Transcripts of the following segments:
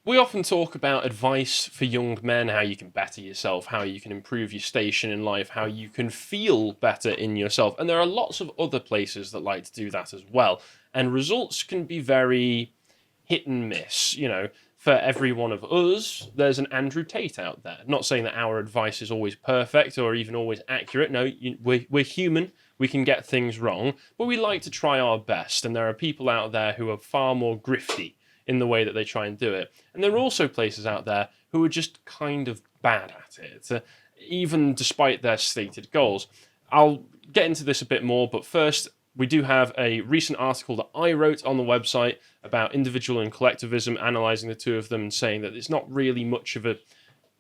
We often talk about advice for young men, how you can better yourself, how you can improve your station in life, how you can feel better in yourself. And there are lots of other places that like to do that as well. And results can be very hit and miss. For every one of us, there's an Andrew Tate out there. Not saying that our advice is always perfect or even always accurate. No, we're human. We can get things wrong, but we like to try our best. And there are people out there who are far more grifty in the way that they try and do it. And there are also places out there who are just kind of bad at it, even despite their stated goals. I'll get into this a bit more, but first, we do have a recent article that I wrote on the website about individual and collectivism, analysing the two of them and saying that it's not really much of a...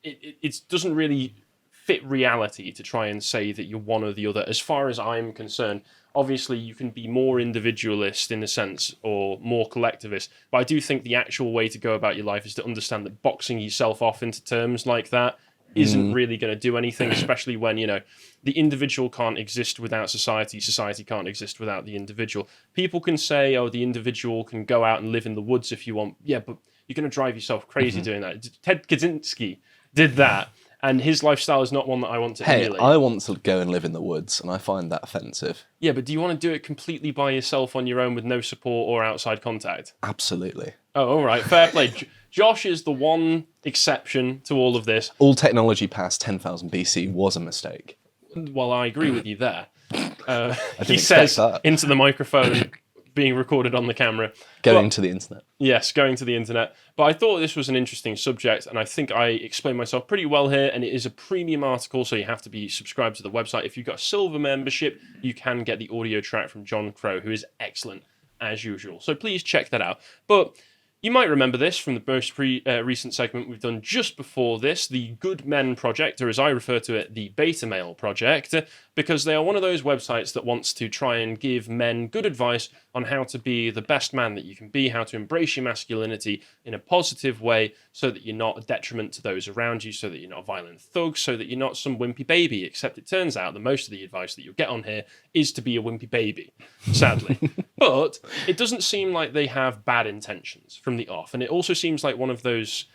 It doesn't really fit reality to try and say that you're one or the other. As far as I'm concerned, obviously you can be more individualist in a sense or more collectivist, but I do think the actual way to go about your life is to understand that boxing yourself off into terms like that isn't really going to do anything, especially when, the individual can't exist without society, society can't exist without the individual. People can say, oh, the individual can go out and live in the woods if you want. Yeah, but you're going to drive yourself crazy doing that. Ted Kaczynski did that, and his lifestyle is not one that I want to emulate. I want to go and live in the woods, and I find that offensive. Yeah, but do you want to do it completely by yourself on your own with no support or outside contact? Absolutely. Oh, all right, fair play. Josh is the one exception to all of this. All technology past 10,000 BC was a mistake. Well, I agree with you there. He expect says that. into the microphone, being recorded on the camera. Going to the internet. Yes, going to the internet. But I thought this was an interesting subject, and I think I explained myself pretty well here, and it is a premium article, so you have to be subscribed to the website. If you've got a silver membership, you can get the audio track from John Crow, who is excellent, as usual. So please check that out. But you might remember this from the most recent segment we've done just before this, the Good Men Project, or as I refer to it, the Beta Male Project, because they are one of those websites that wants to try and give men good advice on how to be the best man that you can be, how to embrace your masculinity in a positive way so that you're not a detriment to those around you, so that you're not a violent thug, so that you're not some wimpy baby, except it turns out that most of the advice that you'll get on here is to be a wimpy baby, sadly. But it doesn't seem like they have bad intentions from the off, and it also seems like one of those...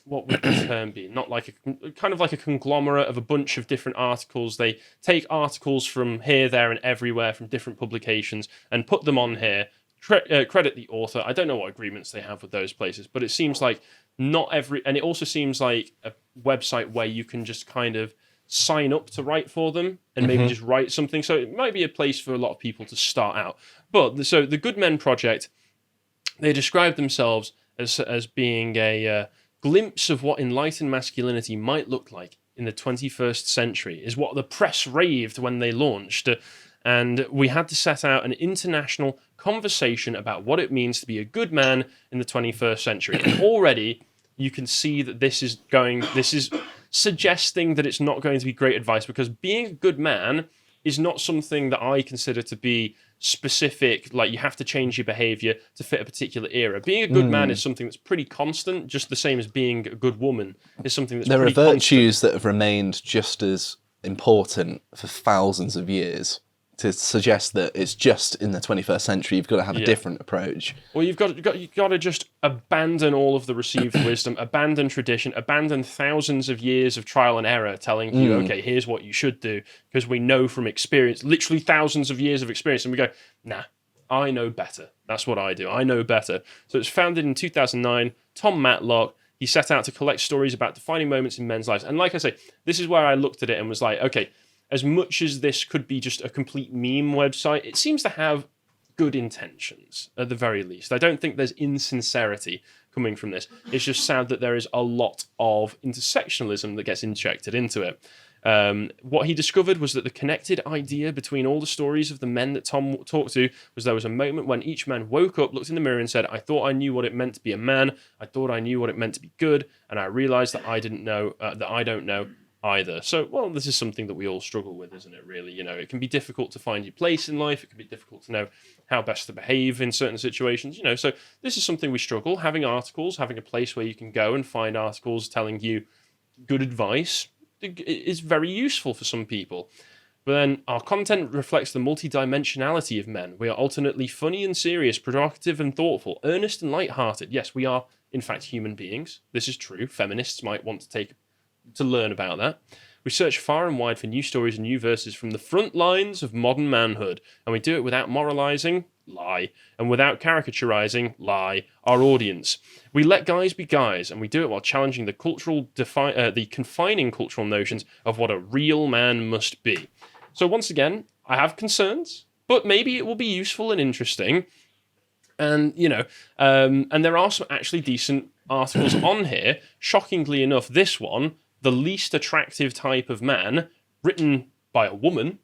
what would the term be? Not like kind of like a conglomerate of a bunch of different articles. They take articles from here, there, and everywhere from different publications and put them on here. Credit the author. I don't know what agreements they have with those places, but it seems like not every, and it also seems like a website where you can just kind of sign up to write for them and maybe just write something. So it might be a place for a lot of people to start out. But so the Good Men Project, they describe themselves as being a glimpse of what enlightened masculinity might look like in the 21st century, is what the press raved when they launched. And we had to set out an international conversation about what it means to be a good man in the 21st century. And already you can see that this is suggesting that it's not going to be great advice, because being a good man is not something that I consider to be specific, like you have to change your behavior to fit a particular era. Being a good man is something that's pretty constant, just the same as being a good woman is something that's pretty constant. There are virtues that have remained just as important for thousands of years. To suggest that it's just in the 21st century, you've got to have a different approach. Well, you've got to just abandon all of the received wisdom, abandon tradition, abandon thousands of years of trial and error telling you, okay, here's what you should do, because we know from experience, literally thousands of years of experience, and we go, nah, I know better. That's what I do. I know better. So it's founded in 2009, Tom Matlock. He set out to collect stories about defining moments in men's lives. And like I say, this is where I looked at it and was like, okay, as much as this could be just a complete meme website, it seems to have good intentions, at the very least. I don't think there's insincerity coming from this. It's just sad that there is a lot of intersectionalism that gets injected into it. What he discovered was that the connected idea between all the stories of the men that Tom talked to was there was a moment when each man woke up, looked in the mirror and said, I thought I knew what it meant to be a man. I thought I knew what it meant to be good. And I realized that I don't know either. So, well, this is something that we all struggle with, isn't it, really? It can be difficult to find your place in life. It can be difficult to know how best to behave in certain situations, so this is something we struggle. Having articles, having a place where you can go and find articles telling you good advice is very useful for some people. But then our content reflects the multidimensionality of men. We are alternately funny and serious, provocative and thoughtful, earnest and light-hearted. Yes, we are, in fact, human beings. This is true. Feminists might want to learn about that. We search far and wide for new stories and new verses from the front lines of modern manhood, and we do it without moralizing, lie, and without caricaturizing, lie, our audience. We let guys be guys, and we do it while challenging the confining cultural notions of what a real man must be. So once again, I have concerns, but maybe it will be useful and interesting. And, and there are some actually decent articles on here. Shockingly enough, this one, the least attractive type of man, written by a woman,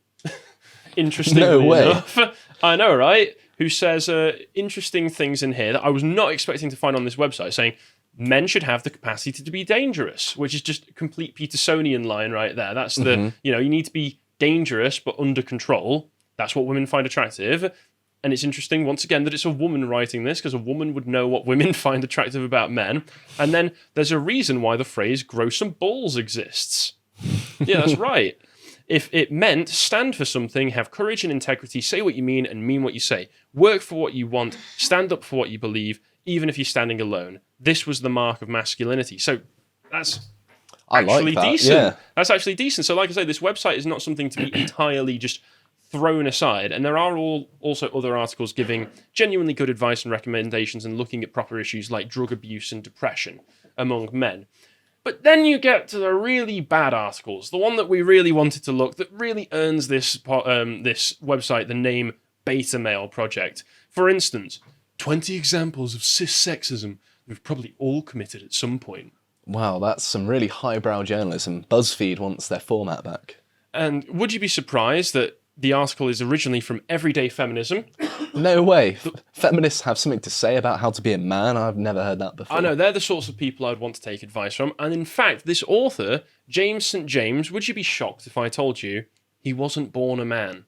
interestingly enough. I know, right? Who says interesting things in here that I was not expecting to find on this website, saying men should have the capacity to be dangerous, which is just a complete Petersonian line right there. That's you need to be dangerous but under control. That's what women find attractive. And it's interesting, once again, that it's a woman writing this, because a woman would know what women find attractive about men. And then there's a reason why the phrase grow some balls exists. Yeah, that's right. If it meant stand for something, have courage and integrity, say what you mean and mean what you say, work for what you want, stand up for what you believe, even if you're standing alone. This was the mark of masculinity. So that's actually decent. Yeah. That's actually decent. So like I say, this website is not something to be entirely just thrown aside, and there are also other articles giving genuinely good advice and recommendations and looking at proper issues like drug abuse and depression among men. But then you get to the really bad articles, the one that we really wanted to look, that really earns this website the name Beta Male Project. For instance, 20 examples of cissexism we've probably all committed at some point. Wow, that's some really highbrow journalism. BuzzFeed wants their format back. And would you be surprised that the article is originally from Everyday Feminism? No way. Feminists have something to say about how to be a man? I've never heard that before. I know, they're the sorts of people I'd want to take advice from. And in fact, this author, James St. James, would you be shocked if I told you he wasn't born a man?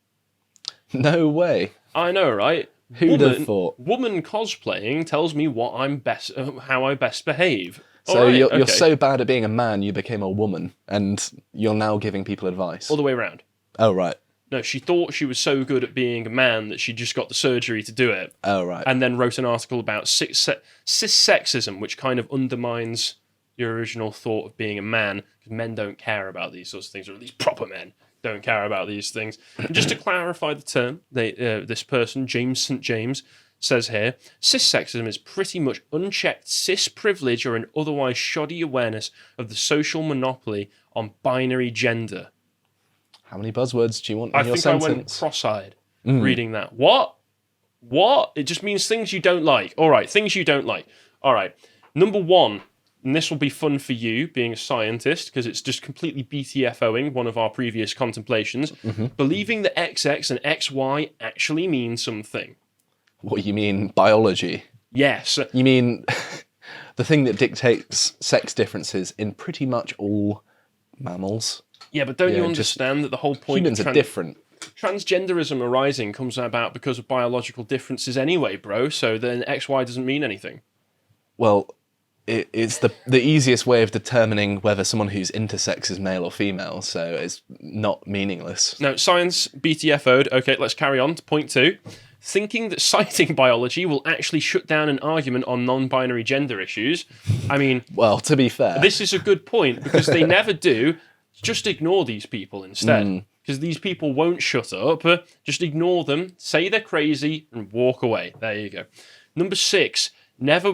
No way. I know, right? Who'd have thought? Woman cosplaying tells me how I best behave. So right, you're so bad at being a man, you became a woman, and you're now giving people advice. All the way around. Oh, right. No, she thought she was so good at being a man that she just got the surgery to do it. Oh, right. And then wrote an article about cissexism, which kind of undermines your original thought of being a man, because men don't care about these sorts of things, or at least proper men don't care about these things. And just to clarify the term, this person, James St. James, says here, cissexism is pretty much unchecked cis privilege or an otherwise shoddy awareness of the social monopoly on binary gender. How many buzzwords do you want in your sentence? I went cross-eyed reading that. What? It just means things you don't like. All right, things you don't like. All right. Number one, and this will be fun for you, being a scientist, because it's just completely BTFOing one of our previous contemplations, believing that XX and XY actually mean something. What, you mean biology? Yes. You mean the thing that dictates sex differences in pretty much all mammals? Yeah, but don't you understand that the whole point humans are different? Transgenderism arising comes about because of biological differences anyway, bro. So then XY doesn't mean anything. Well, it's the easiest way of determining whether someone who's intersex is male or female, so it's not meaningless. No, science BTFO'd. Okay, let's carry on to point 2. Thinking that citing biology will actually shut down an argument on non-binary gender issues. I mean... Well, to be fair... This is a good point, because they never do. Just ignore these people instead. Because these people won't shut up. Just ignore them, say they're crazy, and walk away. There you go. Number 6, never...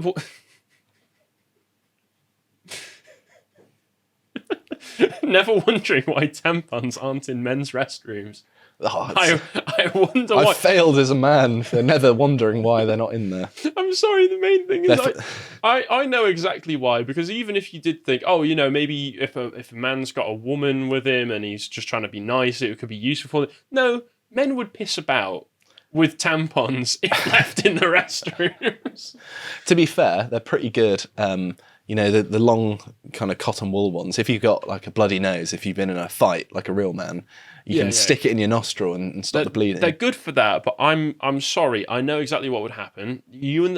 Never wondering why tampons aren't in men's restrooms. Oh, I wonder why. I failed as a man for never wondering why they're not in there. I'm sorry, the main thing is I know exactly why, because even if you did think, oh, maybe if a man's got a woman with him and he's just trying to be nice, it could be useful for them. No, men would piss about with tampons if left in the restrooms. To be fair, they're pretty good. The long kind of cotton wool ones. If you've got like a bloody nose, if you've been in a fight like a real man, you can stick it in your nostril and stop the bleeding. They're good for that, but I'm sorry. I know exactly what would happen. Me and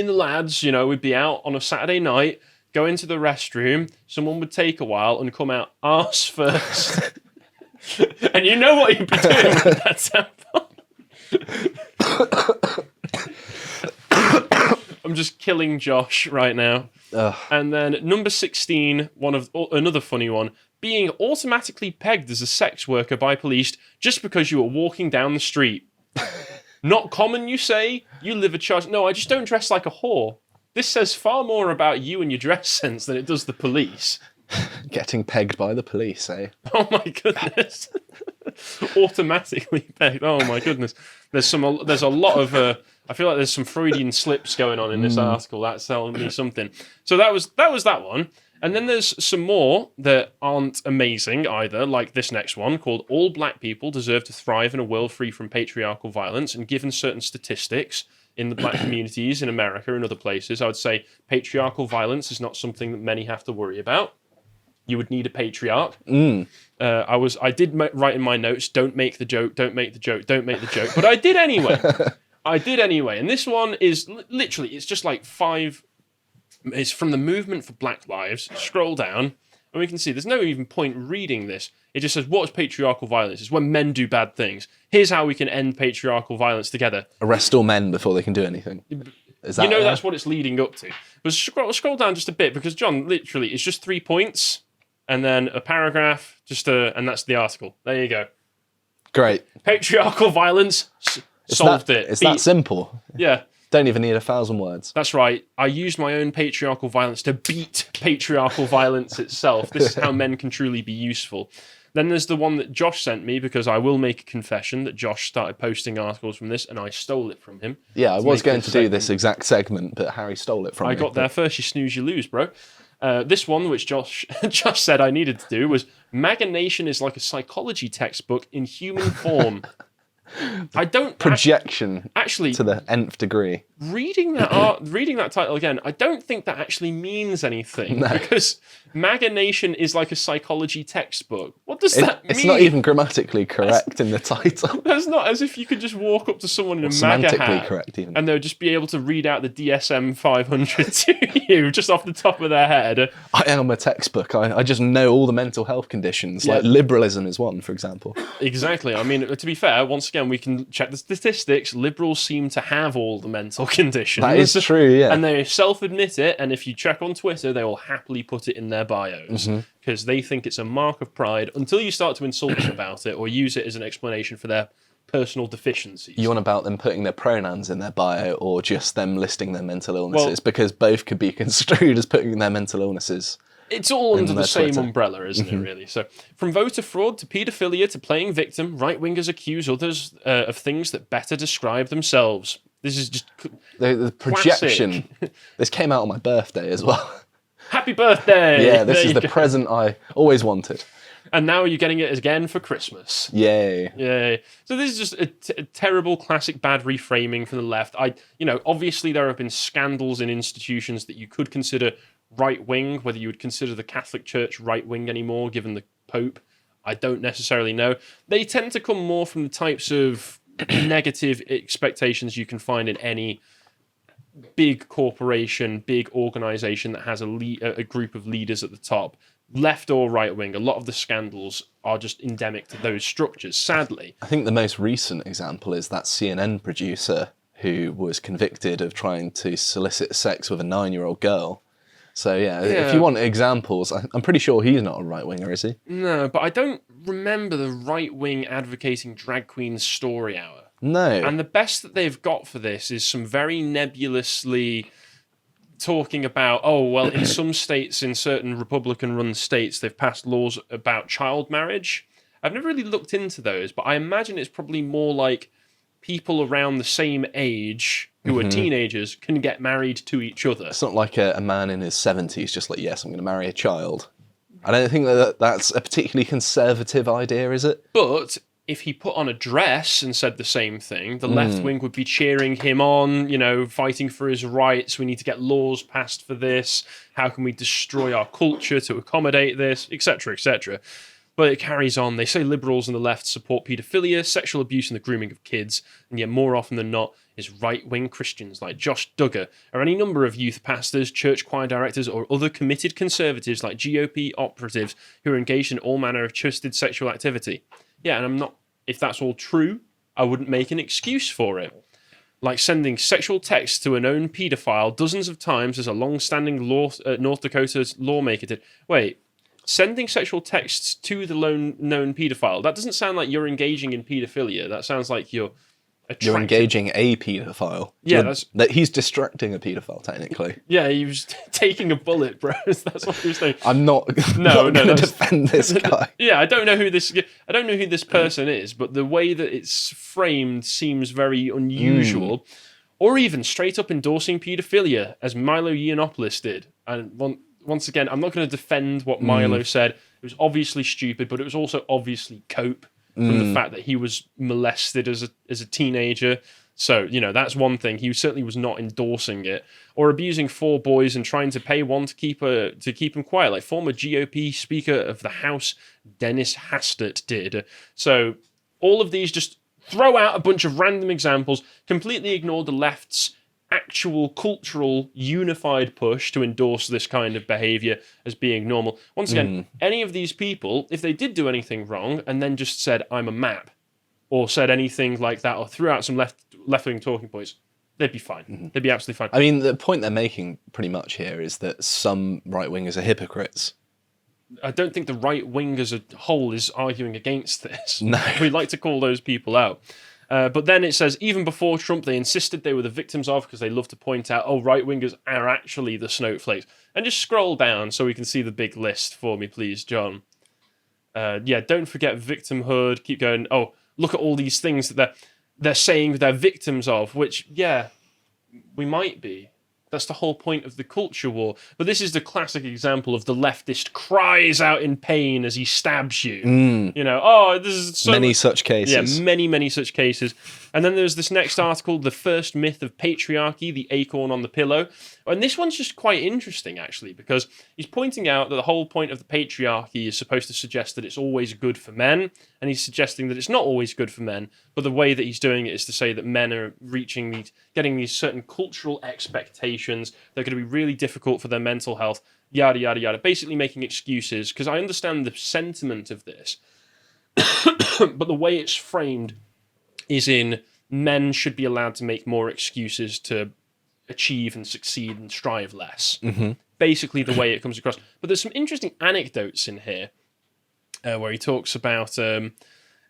the lads, we'd be out on a Saturday night, go into the restroom. Someone would take a while and come out arse first. And you know what you'd be doing with that tampon. I'm just killing Josh right now. And then number 16, another funny one. Being automatically pegged as a sex worker by police just because you were walking down the street. Not common, you say? You live a charge. No, I just don't dress like a whore. This says far more about you and your dress sense than it does the police. Getting pegged by the police, eh? Oh my goodness. Automatically pegged. Oh my goodness. There's a lot of I feel like there's some Freudian slips going on in this article. That's telling me something. So that was that one. And then there's some more that aren't amazing either, like this next one called All Black People Deserve to Thrive in a World Free from Patriarchal Violence. And given certain statistics in the black communities in America and other places, I would say patriarchal violence is not something that many have to worry about. You would need a patriarch. I did write in my notes, don't make the joke, don't make the joke, don't make the joke. But I did anyway. And this one is literally, it's just like 5... It's from the Movement for Black Lives. Scroll down, and we can see there's no even point reading this. It just says, what is patriarchal violence? It's when men do bad things. Here's how we can end patriarchal violence together. Arrest all men before they can do anything. Is that that's what it's leading up to. But scroll down just a bit, because, John, literally, it's just 3 points, and then a paragraph, and that's the article. There you go. Great. Patriarchal violence, solved it. It's that simple. Yeah. Don't even need 1,000 words. That's right. I used my own patriarchal violence to beat patriarchal violence itself. This is how men can truly be useful. Then there's the one that Josh sent me, because I will make a confession that Josh started posting articles from this and I stole it from him. Yeah, I was going to do this exact segment, but Harry stole it from me. I got there first. You snooze, you lose, bro. This one, which Josh said I needed to do, was MAGA Nation is like a psychology textbook in human form. I don't projection actually to the nth degree. Reading that title again, I don't think that actually means anything, because MAGA Nation is like a psychology textbook. What does that mean? It's not even grammatically correct in the title. That's not as if you could just walk up to someone in a MAGA hat correct even. and they'll just be able to read out the DSM 500 to you just off the top of their head. I am a textbook. I just know all the mental health conditions. Like liberalism is one, for example. Exactly. I mean, to be fair, once again, we can check the statistics. Liberals seem to have all the mental conditions. That is true, yeah. And they self-admit it, and if you check on Twitter, they will happily put it in their bios, because they think it's a mark of pride until you start to insult them about it or use it as an explanation for their personal deficiencies. You want about them putting their pronouns in their bio, or just them listing their mental illnesses? Because both could be construed as putting their mental illnesses. It's all under the same umbrella, isn't it, really? So, from voter fraud to paedophilia to playing victim, right-wingers accuse others of things that better describe themselves. This is just the projection. This came out on my birthday as well. Happy birthday! Yeah, this is the present I always wanted. And now you're getting it again for Christmas. Yay. Yay. So this is just a terrible, classic bad reframing from the left. Obviously there have been scandals in institutions that you could consider right-wing, whether you would consider the Catholic Church right-wing anymore, given the Pope. I don't necessarily know. They tend to come more from the types of negative expectations you can find in any big corporation, big organization that has a group of leaders at the top, left or right wing. A lot of the scandals are just endemic to those structures, sadly. I think the most recent example is that CNN producer who was convicted of trying to solicit sex with a 9-year-old girl. So yeah, if you want examples, I'm pretty sure he's not a right-winger, is he? No, but I don't remember the right-wing advocating drag queen story hour. No. And the best that they've got for this is some very nebulously talking about, in some states, in certain Republican-run states, they've passed laws about child marriage. I've never really looked into those, but I imagine it's probably more like people around the same age who are teenagers can get married to each other. It's not like a man in his 70s just like, yes, I'm going to marry a child. I don't think that's a particularly conservative idea, is it? But if he put on a dress and said the same thing, the left wing would be cheering him on, fighting for his rights. We need to get laws passed for this. How can we destroy our culture to accommodate this, etc., etc. But it carries on. They say liberals and the left support paedophilia, sexual abuse and the grooming of kids, and yet more often than not, is right-wing Christians like Josh Duggar, or any number of youth pastors, church choir directors, or other committed conservatives like GOP operatives who are engaged in all manner of twisted sexual activity. Yeah, and I'm not... If that's all true, I wouldn't make an excuse for it. Like sending sexual texts to a known paedophile dozens of times, as a long-standing North Dakota's lawmaker did. Wait, sending sexual texts to the known paedophile, that doesn't sound like you're engaging in paedophilia. That sounds like you're engaging a paedophile. Yeah, that he's distracting a paedophile, technically. Yeah, he was taking a bullet, bro. That's what he was saying. I'm not going to defend this guy. Yeah, I don't know who this person is, but the way that it's framed seems very unusual. Or even straight up endorsing paedophilia, as Milo Yiannopoulos did. And once again, I'm not going to defend what Milo said. It was obviously stupid, but it was also obviously cope from the fact that he was molested as a teenager. So, that's one thing. He certainly was not endorsing it. Or abusing 4 boys and trying to pay one to keep him quiet, like former GOP Speaker of the House, Dennis Hastert, did. So, all of these just throw out a bunch of random examples, completely ignore the left's actual cultural unified push to endorse this kind of behavior as being normal. Once again, any of these people, if they did do anything wrong and then just said, I'm a map, or said anything like that, or threw out some left-wing talking points, they'd be fine. They'd be absolutely fine. I mean, the point they're making pretty much here is that some right-wingers are hypocrites. I don't think the right wing as a whole is arguing against this. No. We like to call those people out. But then it says, even before Trump, they insisted they were the victims of, because they love to point out, right-wingers are actually the snowflakes. And just scroll down so we can see the big list for me, please, John. Don't forget victimhood. Keep going. Oh, look at all these things that they're saying they're victims of, which, yeah, we might be. That's the whole point of the culture war. But this is the classic example of the leftist cries out in pain as he stabs you. This is so many such cases. Yeah, many such cases. And then there's this next article, The First Myth of Patriarchy, the Acorn on the Pillow. And this one's just quite interesting, actually, because he's pointing out that the whole point of the patriarchy is supposed to suggest that it's always good for men, and he's suggesting that it's not always good for men, but the way that he's doing it is to say that men are getting these certain cultural expectations that are going to be really difficult for their mental health, yada, yada, yada, basically making excuses, because I understand the sentiment of this, but the way it's framed is in men should be allowed to make more excuses to achieve and succeed and strive less. Basically the way it comes across. But there's some interesting anecdotes in here where he talks about at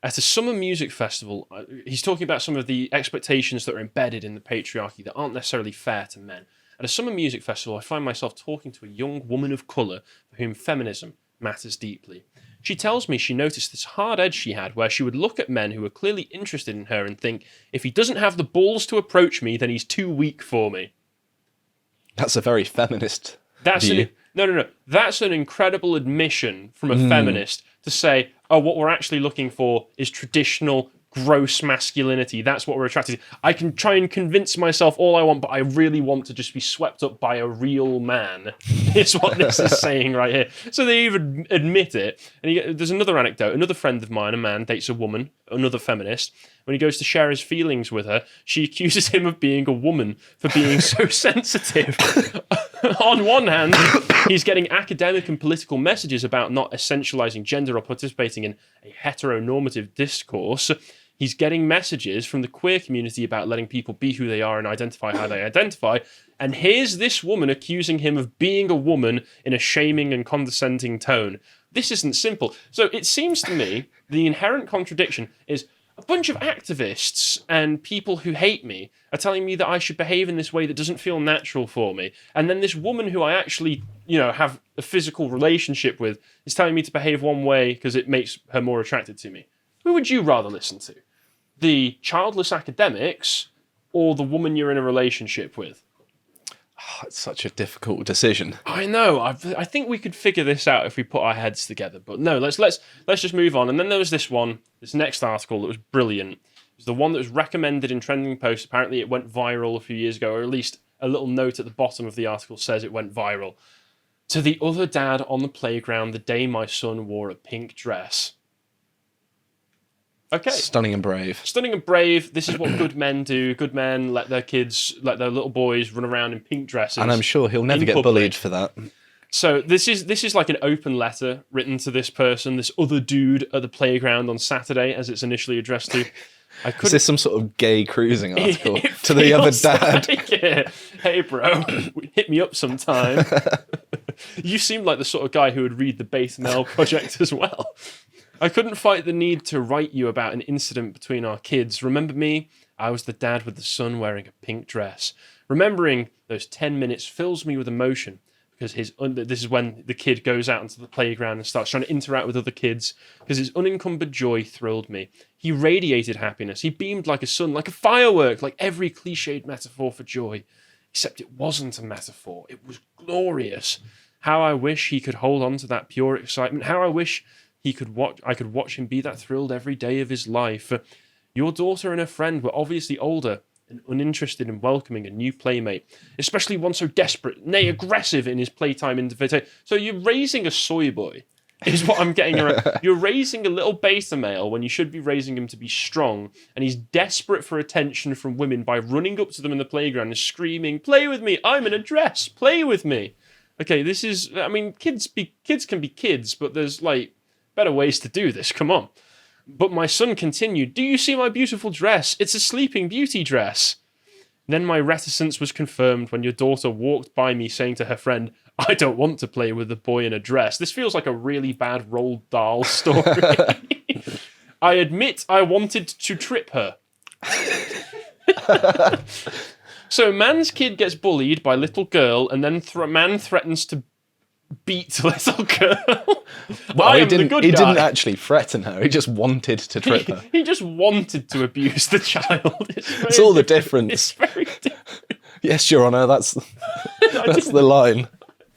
a summer music festival, he's talking about some of the expectations that are embedded in the patriarchy that aren't necessarily fair to men. At a summer music festival, I find myself talking to a young woman of colour for whom feminism matters deeply. She tells me she noticed this hard edge she had where she would look at men who were clearly interested in her and think, if he doesn't have the balls to approach me, then he's too weak for me. That's a very feminist view. No. That's an incredible admission from a feminist to say, what we're actually looking for is traditional, gross masculinity. That's what we're attracted to. I can try and convince myself all I want, but I really want to just be swept up by a real man, is what this is saying right here. So they even admit it. And there's another anecdote. Another friend of mine, a man, dates a woman, another feminist. When he goes to share his feelings with her, she accuses him of being a woman for being so sensitive. On one hand, he's getting academic and political messages about not essentializing gender or participating in a heteronormative discourse. He's getting messages from the queer community about letting people be who they are and identify how they identify. And here's this woman accusing him of being a woman in a shaming and condescending tone. This isn't simple. So it seems to me the inherent contradiction is a bunch of activists and people who hate me are telling me that I should behave in this way that doesn't feel natural for me. And then this woman who I actually, have a physical relationship with is telling me to behave one way because it makes her more attracted to me. Who would you rather listen to? The childless academics or the woman you're in a relationship with? It's such a difficult decision. I know. I think we could figure this out if we put our heads together. But no, let's just move on. And then there was this next article that was brilliant. It was the one that was recommended in Trending Post. Apparently it went viral a few years ago, or at least a little note at the bottom of the article says it went viral. To the other dad on the playground the day my son wore a pink dress. Okay. Stunning and brave. Stunning and brave. This is what good men do. Good men let their kids, let their little boys run around in pink dresses. And I'm sure he'll never get bullied for that. So this is like an open letter written to this person, this other dude at the playground on Saturday, as it's initially addressed to. Is this some sort of gay cruising article to the other dad? Like it. Hey, bro, hit me up sometime. You seem like the sort of guy who would read the Beta Male Project as well. I couldn't fight the need to write you about an incident between our kids. Remember me? I was the dad with the son wearing a pink dress. Remembering those 10 minutes fills me with emotion because this is when the kid goes out into the playground and starts trying to interact with other kids because his unencumbered joy thrilled me. He radiated happiness. He beamed like a sun, like a firework, like every cliched metaphor for joy. Except it wasn't a metaphor. It was glorious. How I wish he could hold on to that pure excitement. How I wish I could watch him be that thrilled every day of his life. Your daughter and her friend were obviously older and uninterested in welcoming a new playmate, especially one so desperate, nay, aggressive in his playtime invitation. So you're raising a soy boy, is what I'm getting around. You're raising a little beta male when you should be raising him to be strong, and he's desperate for attention from women by running up to them in the playground and screaming, "Play with me! I'm in a dress! Play with me!" Okay, this is, I mean, kids can be kids, but there's like better ways to do this, come on. But my son continued, "Do you see my beautiful dress? It's a Sleeping Beauty dress." Then my reticence was confirmed when your daughter walked by me saying to her friend, "I don't want to play with a boy in a dress." This feels like a really bad Roald Dahl story. I admit I wanted to trip her. So man's kid gets bullied by little girl and then man threatens to beat little girl. Well, he didn't actually threaten her. He just wanted to trip her. He just wanted to abuse the child. It's all the difference. It's very different. Yes, Your Honour, that's the line.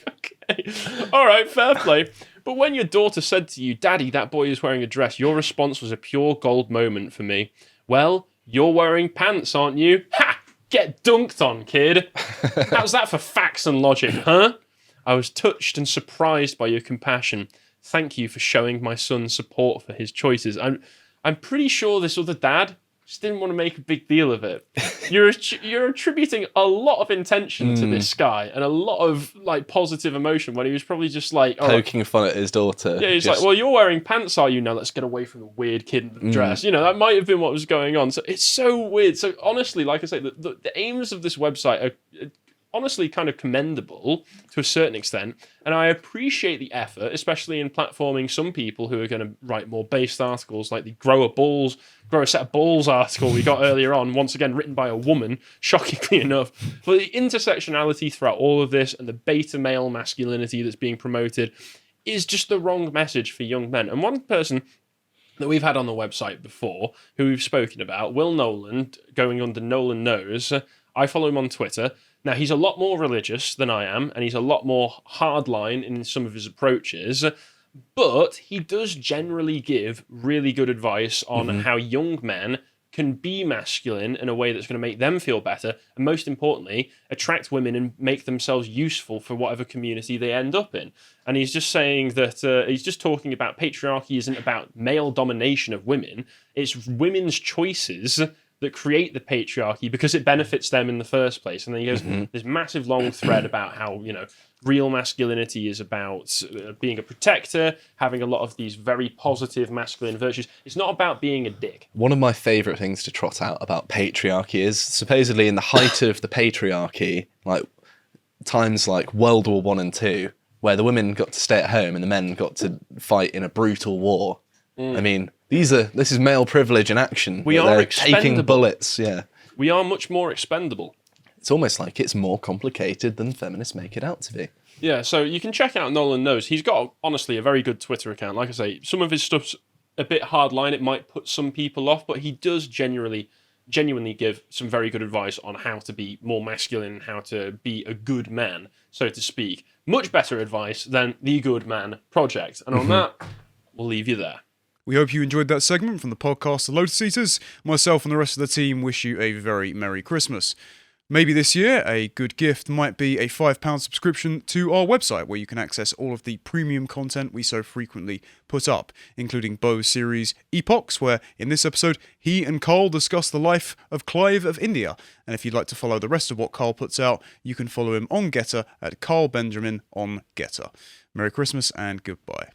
Okay. All right, fair play. But when your daughter said to you, "Daddy, that boy is wearing a dress," your response was a pure gold moment for me. "Well, you're wearing pants, aren't you? Ha! Get dunked on, kid." How's that for facts and logic, huh? I was touched and surprised by your compassion. Thank you for showing my son support for his choices. I'm pretty sure this other dad just didn't want to make a big deal of it. You're attributing a lot of intention to this guy and a lot of like positive emotion when he was probably just like poking fun at his daughter. Yeah, he's like, "Well, you're wearing pants, are you? Now let's get away from the weird kid in the dress." You know, that might have been what was going on. So it's so weird. So honestly, like I say, the aims of this website are honestly kind of commendable to a certain extent, and I appreciate the effort, especially in platforming some people who are going to write more based articles, like the grow a set of balls article we got earlier on, once again written by a woman, shockingly enough. But the intersectionality throughout all of this and the beta male masculinity that's being promoted is just the wrong message for young men. And one person that we've had on the website before, who we've spoken about, Will Nolan, going under Nolan Knows. I follow him on Twitter. Now, he's a lot more religious than I am, and he's a lot more hardline in some of his approaches, but he does generally give really good advice on how young men can be masculine in a way that's going to make them feel better, and most importantly, attract women and make themselves useful for whatever community they end up in. And he's just saying that, he's just talking about patriarchy isn't about male domination of women, it's women's choices that create the patriarchy because it benefits them in the first place. And then he goes, this massive long thread about how, you know, real masculinity is about being a protector, having a lot of these very positive masculine virtues. It's not about being a dick. One of my favourite things to trot out about patriarchy is supposedly in the height of the patriarchy, like times like World War I and II, where the women got to stay at home and the men got to fight in a brutal war. I mean, this is male privilege in action. They're taking bullets, yeah. We are much more expendable. It's almost like it's more complicated than feminists make it out to be. Yeah, so you can check out Nolan Knows. He's got, honestly, a very good Twitter account. Like I say, some of his stuff's a bit hardline. It might put some people off, but he does genuinely give some very good advice on how to be more masculine and how to be a good man, so to speak. Much better advice than the Good Man Project. And on that, we'll leave you there. We hope you enjoyed that segment from the podcast The Lotus Eaters. Myself and the rest of the team wish you a very Merry Christmas. Maybe this year, a good gift might be a £5 subscription to our website, where you can access all of the premium content we so frequently put up, including Beau's series Epochs, where in this episode, he and Carl discuss the life of Clive of India. And if you'd like to follow the rest of what Carl puts out, you can follow him on Getter at Carl Benjamin on Getter. Merry Christmas and goodbye.